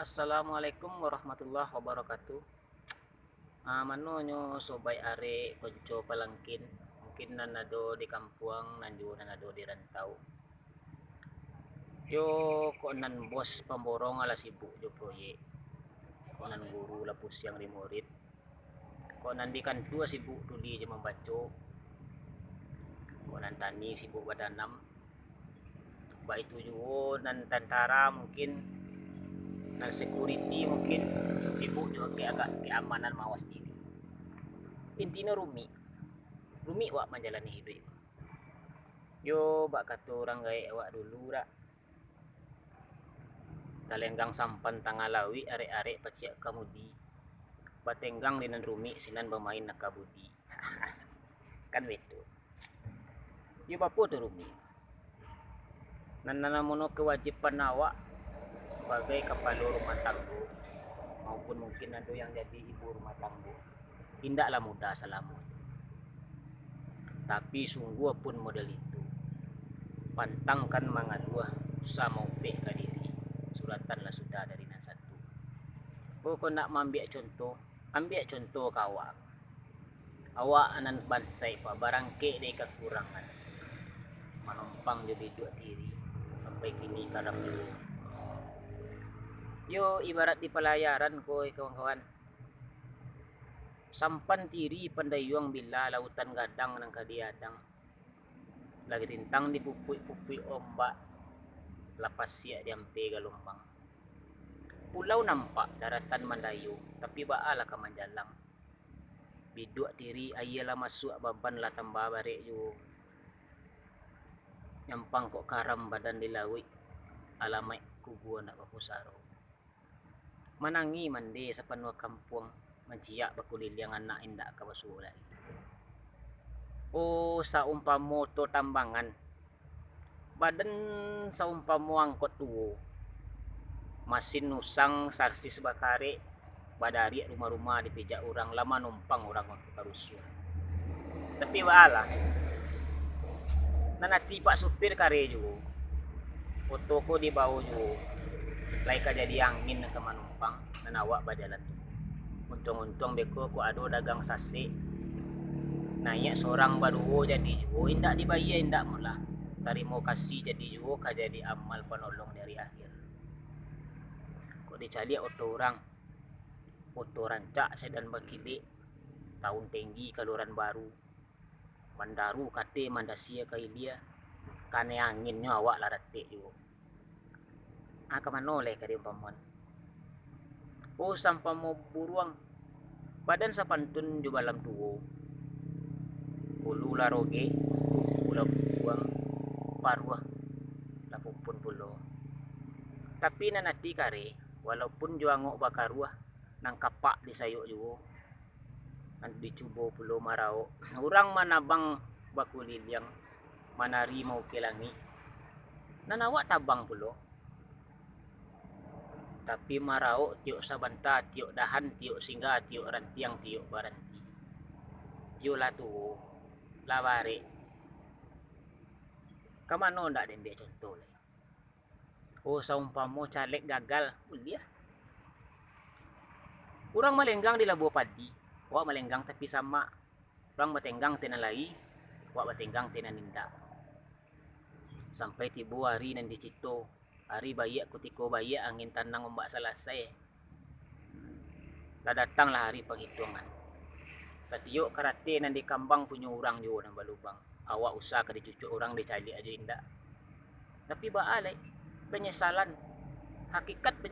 Assalamualaikum warahmatullahi wabarakatuh. Mano nyo sobay are konco palangkin. Mungkin nan nado di kampuang, nanjo nan nado di rantau. Yo ko nan bos pamborong ala sibuk jo proyek. Ko nan guru lapus yang di murid. Ko nan di kantua sibuk tuli je membaca. Ko nan tani sibuk badanam. Ba itu juga nan tentara mungkin dan security mungkin sibuk juga ke agak keamanan mawas diri. Intinya rumi wak menjalani hidup. Yo bak kata orang gaya awak dulu rak. Talenggang sampan tangalawi arek-arek paciak kamudi. Batenggang dengan rumi sinan bermain nakabudi. Kan betu. Yo bapo tu rumi. Nananamono kewajiban awak sebagai kepala rumah tangga maupun mungkin ada yang jadi ibu rumah tangga tindaklah mudah selamanya, tapi sungguh pun model itu pantangkan mangaduah sama upek ke diri suratanlah sudah dari nan satu. Kau nak ambil contoh awak anan bansai pa barangke dei kekurangan manumpang jadi dua diri sampai kini karam dulu. Yo ibarat di pelayaran ko kawan-kawan. Sampan tiri pandayuang bila lautan gadang nang kadiadang. Lagi rintang di pupui ombak. Lapas siak diampe galumbang. Pulau nampak daratan mandayu, tapi baalah ka manjalang. Biduk tiri ayalah masuk baban lah tambah barek yo. Nyampang kok karam badan dilawik. Alamai kubuan nak papusaro. Manangi mandi sepanua kampung menciak bakulil yang anak indak ka basuh lagi. Oh saumpama motor tambangan. Badan saumpama angkot tuwo. Masin nusang sarsis bakare badari rumah-rumah dipijak orang lama numpang orang waktu karusuh. Tapi wala. Nanati pak supir kare juga. Foto ko di bawah juga. Laika jadi angin ke manumpang dan awak berjalan. Untung-untung beko ku ado dagang sase. Naik seorang baru jadi juga indak dibayar indak mula. Tarimo kasih jadi juga ka jadi amal penolong dari akhir. Kok dicari oto orang. Oto rancak sedan bakide. Tahun tinggi kaluran baru. Mandaru kate mandasia ka ilia. Kane anginnya awak larate juga. Kamano le kari umpamon. Oh sampai mau buruang. Badan sapantun jo balam tuwo. Ulu laroge, ulah buang parwah lapumpun pulo. Tapi nanati kare, walaupun jo angok bakaruah nang kapak di sayuk jo. Nang dicubo pulo marao. Urang manabang bakulil yang manari mau kelangi. Nanawak tabang pulo. Tapi marau tiok sabanta, tiok dahan, tiok singgah, tiok rantiang, tiok baranti. Yola tu laware. Kamano ndak dembe contoh le. Oh saumpamo caleg gagal, dia. Urang malenggang di labuh padi. Wak malenggang tapi sama. Urang batenggang tenalai, wak batenggang tenaninda. Sampai tibu hari nan dicito. Hari bayak kutiko bayak angin tanang ombak selesai. Lah datanglah hari penghitungan. Satiok karate nan di kambang punya orang juga nan balubang. Awak usah ka dicucuk orang dicali aja indak. Tapi baalai penyesalan. Hakikat penyesalan.